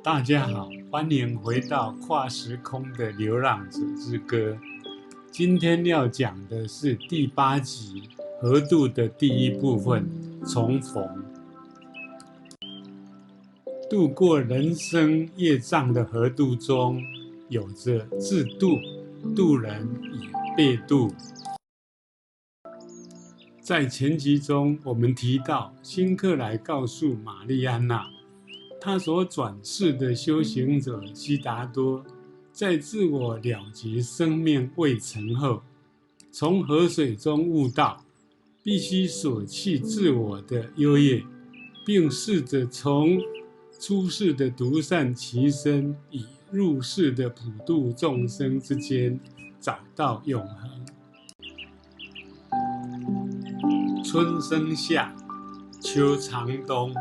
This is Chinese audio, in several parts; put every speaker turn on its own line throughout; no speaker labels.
大家好，欢迎回到跨时空的流浪者之歌。今天要讲的是第8集河渡的第1部分重逢。渡过人生业障的河渡中，有着自渡、渡人与被渡。在前集中，我们提到辛克莱告诉玛丽安娜，他所转世的修行者悉达多，在自我了结生命未成后，从河水中悟道，必须舍弃自我的优越，并试着从出世的独善其身与入世的普度众生之间找到永恒。春生夏，秋长冬，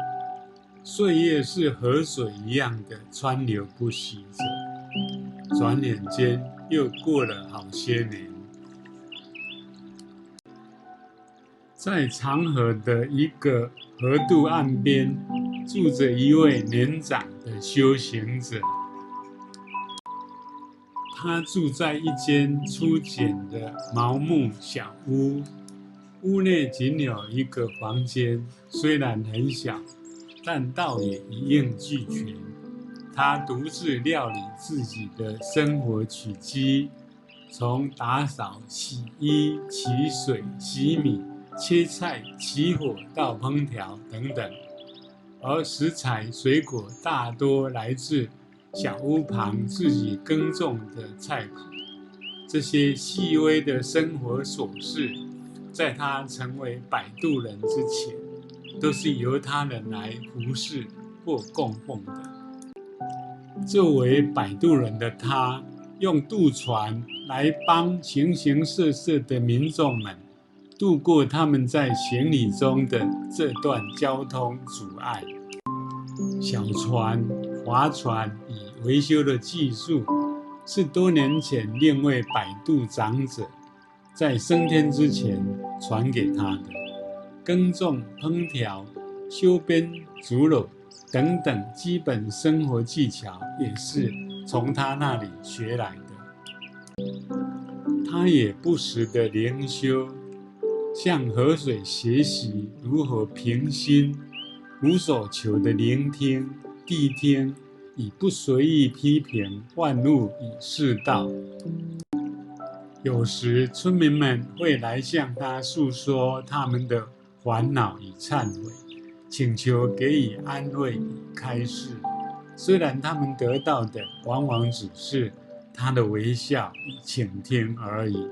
岁月是河水一样的川流不息着，转眼间又过了好些年。在长河的一个河渡岸边，住着一位年长的修行者。他住在一间粗简的茅木小屋，屋内仅有一个房间，虽然很小，但倒也一应俱全。他独自料理自己的生活起居，从打扫、洗衣、取水、洗米、切菜、起火到烹调等等，而食材、水果大多来自小屋旁自己耕种的菜谱。这些细微的生活琐事，在他成为摆渡人之前，都是由他人来服侍或供奉的。作为摆渡人的他，用渡船来帮形形色色的民众们度过他们在行李中的这段交通阻碍。小船、划船与维修的技术，是多年前另位摆渡长者在升天之前传给他的。耕种、烹调、修边、竹篓等等基本生活技巧，也是从他那里学来的。他也不时地灵修，向河水学习如何平心，无所求的聆听、谛听，以不随意批评万物与世道。有时村民们会来向他诉说他们的烦恼与忏悔，请求给予安慰与开示。虽然他们得到的往往只是他的微笑与倾听而已，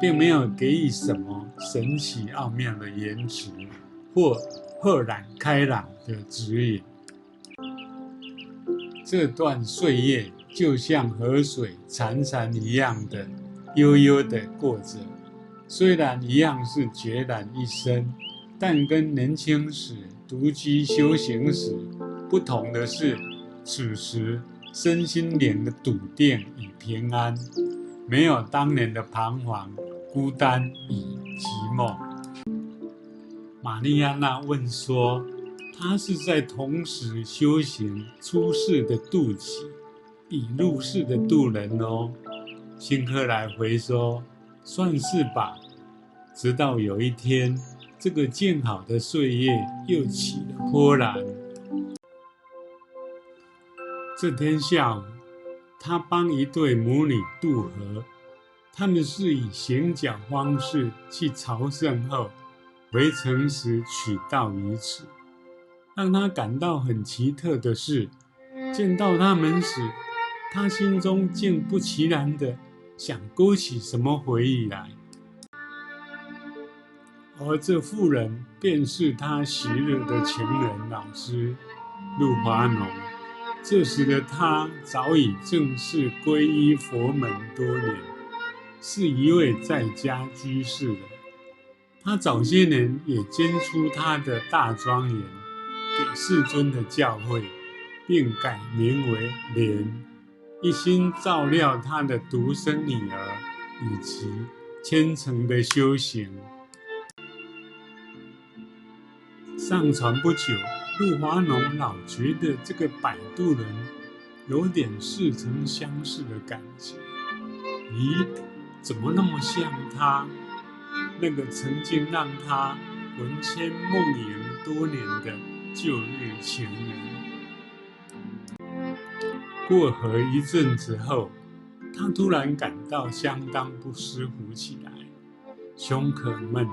并没有给予什么神奇奥妙的言辞或豁然开朗的指引。这段岁月就像河水潺潺一样的悠悠地过着，虽然一样是孑然一身，但跟年轻时独居修行时不同的是，此时身心灵的笃定与平安，没有当年的彷徨、孤单与寂寞。玛丽安娜问说，她是在同时修行出世的渡己与入世的渡人哦。辛克莱回说，算是吧。直到有一天，这个静好的岁月又起了波澜。这天下午，他帮一对母女渡河，他们是以行脚方式去朝圣后，回程时取道于此。让他感到很奇特的是，见到他们时，他心中竟不其然地想勾起什么回忆来，而这妇人便是他昔日的情人老师陆华农。这时的他早已正式皈依佛门多年，是一位在家居士了。他早些年也捐出他的大庄园给世尊的教会，并改名为莲，一心照料他的独生女儿以及虔诚的修行。上船不久，陆华农老觉得这个摆渡人有点似曾相识的感觉。咦，怎么那么像他？那个曾经让他魂牵梦萦多年的旧日情人。过河一阵子后，他突然感到相当不舒服起来，胸口闷，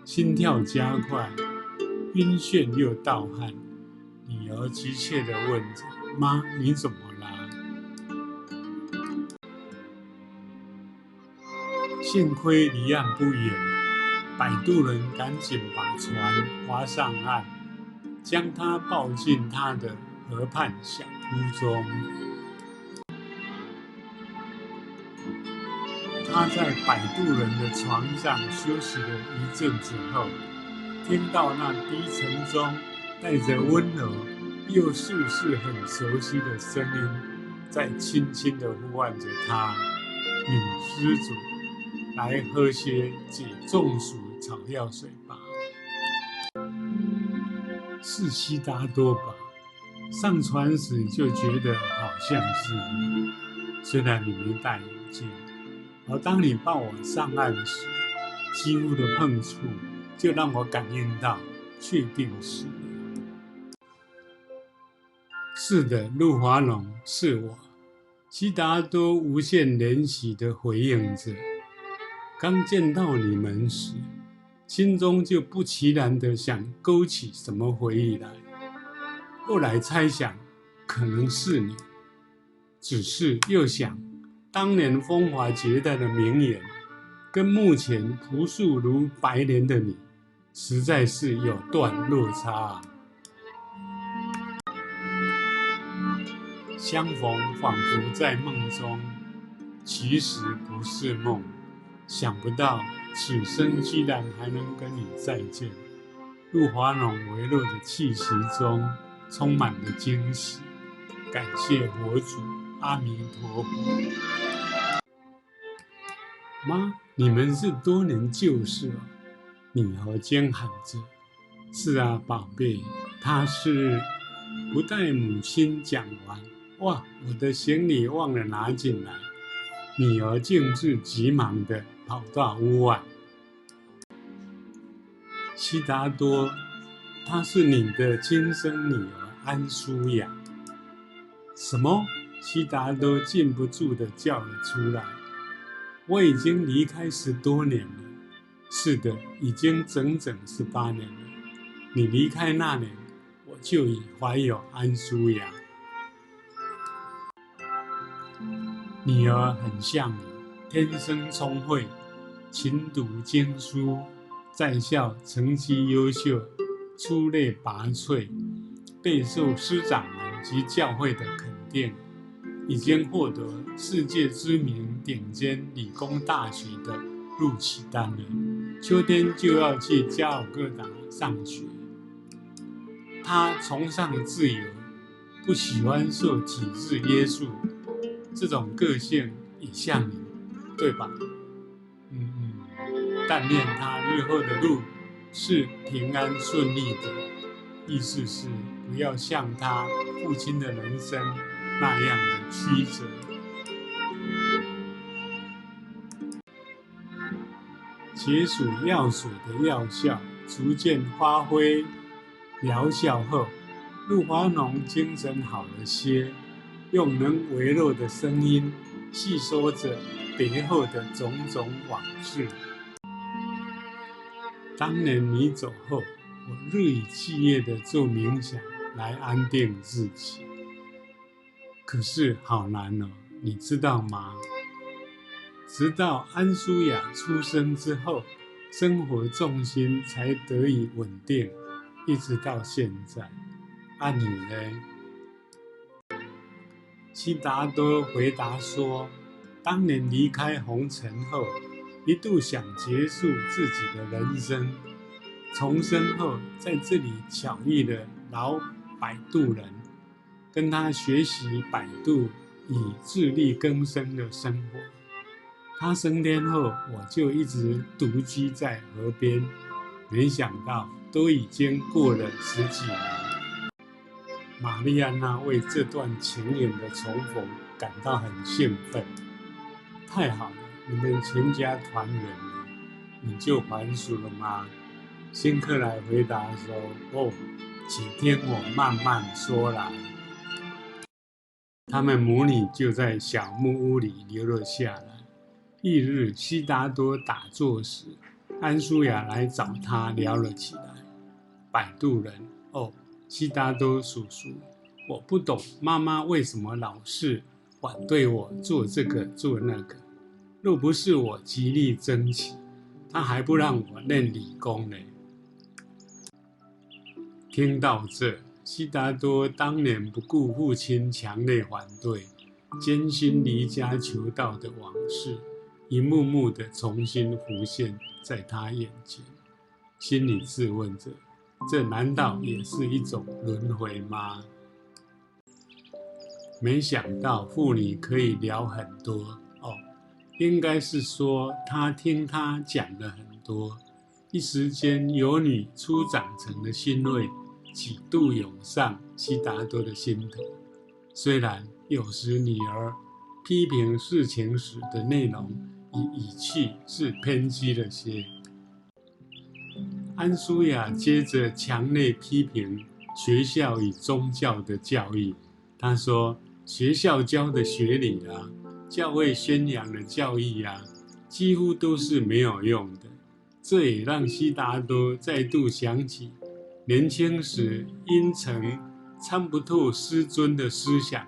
心跳加快，晕眩又盗汗。女儿急切地问着：“妈，你怎么啦？”幸亏离岸不远，摆渡人赶紧把船划上岸，将他抱进他的河畔小屋中。他在摆渡人的床上休息了一阵子后，听到那低沉中带着温柔又似是很熟悉的声音，在轻轻地呼唤着他：“女施主，来喝些解中暑草药水吧。”是悉达多吧？上船时就觉得好像是你，虽然你没戴眼镜。而当你抱我上岸时，几乎的碰触就让我感应到，确定是你。是的，路华龙，是我。悉达多无限怜惜地回应着。刚见到你们时，心中就不其然地想勾起什么回忆来，后来猜想可能是你，只是又想当年风华绝代的名言，跟目前朴素如白莲的你，实在是有段落差啊。相逢仿佛在梦中，其实不是梦。想不到此生居然还能跟你再见。路华浓微弱的气息中充满了惊喜。感谢佛祖，阿弥陀佛。妈，你们是多年旧识了。女儿尖喊着。是啊，宝贝，她是。不待母亲讲完，哇，我的行李忘了拿进来。女儿径自急忙地跑到屋外。悉达多，她是你的亲生女儿安舒雅。什么？悉达多禁不住地叫了出来。我已经离开10多年了。是的，已经整整18年了。你离开那年，我就已怀有安舒雅。女儿很像你，天生聪慧，勤读经书，在校成绩优秀，出类拔萃，备受师长们及教会的肯定，已经获得世界知名顶尖理工大学的录取单了。秋天就要去加尔各答上学。他崇尚自由，不喜欢受体制约束，这种个性也像你，对吧？但愿他日后的路是平安顺利的，意思是不要像他父亲的人生那样的曲折。解暑药水的药效逐渐发挥疗效后，路华浓精神好了些，用能微弱的声音细说着别后的种种往事。当年你走后，我日以继夜地做冥想来安定自己，可是好难哦，你知道吗？直到安舒雅出生之后，生活重心才得以稳定，一直到现在。你呢？悉达多回答说，当年离开红尘后，一度想结束自己的人生，重生后在这里巧遇了老摆渡人，跟他学习摆渡以自力更生的生活。他升天后，我就一直独居在河边，没想到都已经过了10几年。玛丽安娜为这段情缘的重逢感到很兴奋。太好了，你们全家团圆了，你就还俗了吗？辛克莱回答说：哦，请听我慢慢说来。他们母女就在小木屋里留了下来。翌日，悉达多打坐时，安舒雅来找他聊了起来。摆渡人，哦，悉达多叔叔，我不懂妈妈为什么老是反对我做这个做那个。若不是我极力争取，她还不让我念理工呢。听到这，悉达多当年不顾父亲强烈反对，艰辛离家求道的往事，一幕幕的重新浮现在他眼前，心里自问着：这难道也是一种轮回吗？没想到妇女可以聊很多哦，应该是说他听他讲了很多，一时间有女初长成的欣慰几度涌上悉达多的心头。虽然有时女儿批评事情时的内容与语气是偏激了些。安舒雅接着强烈批评学校与宗教的教育。她说，学校教的学理啊，教会宣扬的教义啊，几乎都是没有用的。这也让悉达多再度想起年轻时因曾参不透师尊的思想，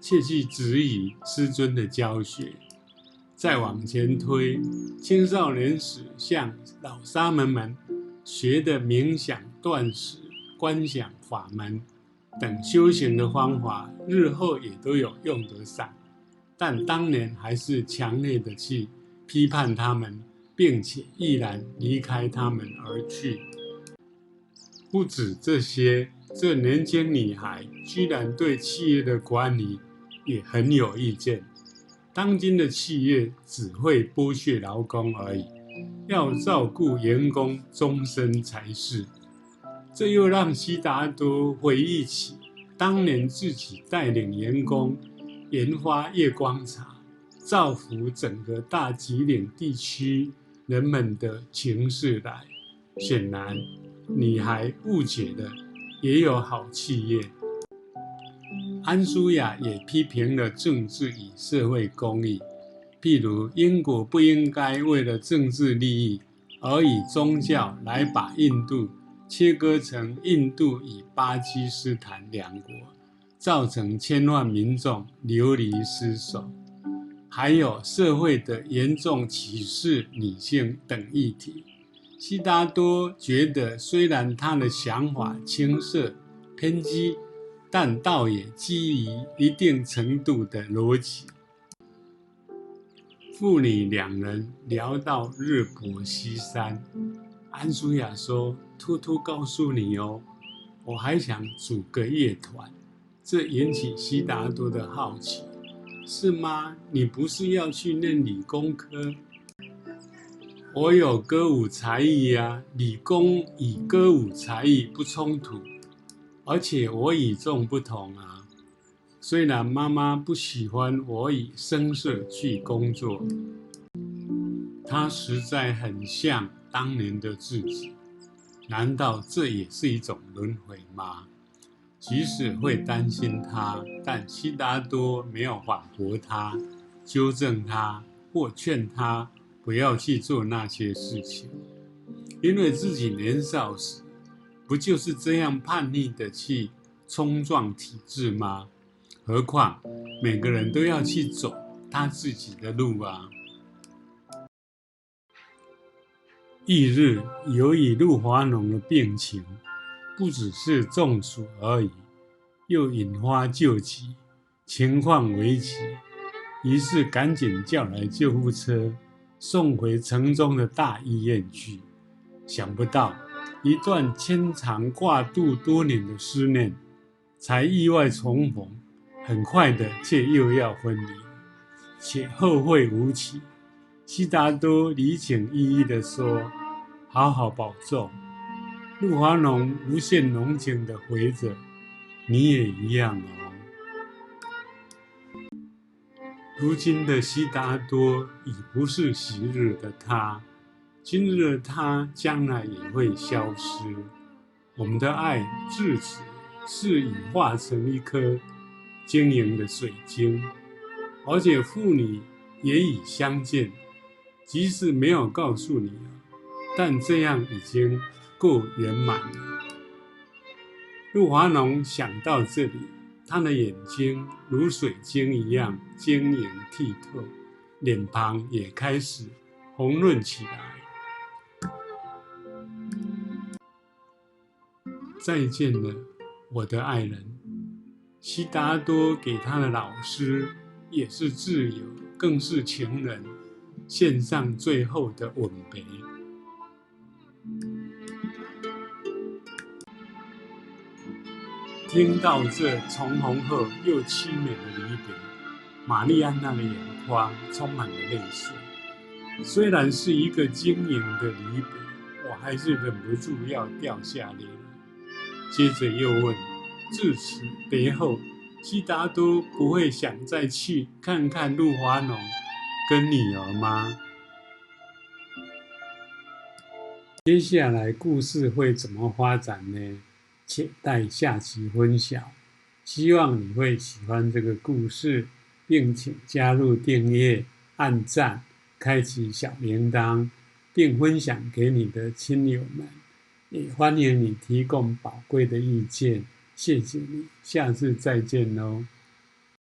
切去质疑师尊的教学。再往前推，青少年时向老沙门们学的冥想、断食、观想法门等修行的方法，日后也都有用得上，但当年还是强烈的去批判他们，并且毅然离开他们而去。不止这些，这年轻女孩居然对企业的管理也很有意见。当今的企业只会剥削劳工而已，要照顾员工终身才是。这又让悉达多回忆起当年自己带领员工研发月光茶，造福整个大吉岭地区人们的情事来。显然，女孩误解了也有好企业。安舒雅也批评了政治与社会公义，譬如英国不应该为了政治利益而以宗教来把印度切割成印度与巴基斯坦两国，造成千万民众流离失所。还有社会的严重歧视女性等议题。悉达多觉得，虽然他的想法青涩偏激，但倒也基于一定程度的逻辑。父女两人聊到日薄西山，安舒雅说：偷偷告诉你哦，我还想组个乐团。这引起悉达多的好奇。是吗？你不是要去念理工科？我有歌舞才艺呀，理工与歌舞才艺不冲突，而且我与众不同啊。虽然妈妈不喜欢我以声色去工作，她实在很像当年的自己。难道这也是一种轮回吗？即使会担心她，但悉达多没有反驳她，纠正她或劝她不要去做那些事情，因为自己年少时不就是这样叛逆的去冲撞体制吗？何况每个人都要去走他自己的路啊。翌日，由于陆华农的病情不只是中暑而已，又引发救急，情况危急，于是赶紧叫来救护车，送回城中的大医院去。想不到，一段牵肠挂肚多年的思念，才意外重逢，很快的却又要分离，且后会无期。悉达多礼请依依地说：好好保重。陆华农无限浓情地回着：你也一样哦。如今的悉达多已不是昔日的他，今日的他将来也会消失。我们的爱至此是已化成一颗晶莹的水晶，而且父女也已相见，即使没有告诉你但这样已经够圆满了。陆华农想到这里，他的眼睛如水晶一样晶莹剔透，脸庞也开始红润起来。再见了，我的爱人。悉达多给他的老师，也是挚友，更是情人，献上最后的吻别。听到这从容后又凄美的离别，玛丽安娜的眼眶充满了泪水。虽然是一个晶莹的离别，我还是忍不住要掉下泪了。接着又问：自此别后，悉达多不会想再去看看陆华农跟女儿吗？接下来故事会怎么发展呢？且待下期分享。希望你会喜欢这个故事，并且加入订阅、按赞、开启小铃铛，并分享给你的亲友们。也欢迎你提供宝贵的意见，谢谢你，下次再见喽。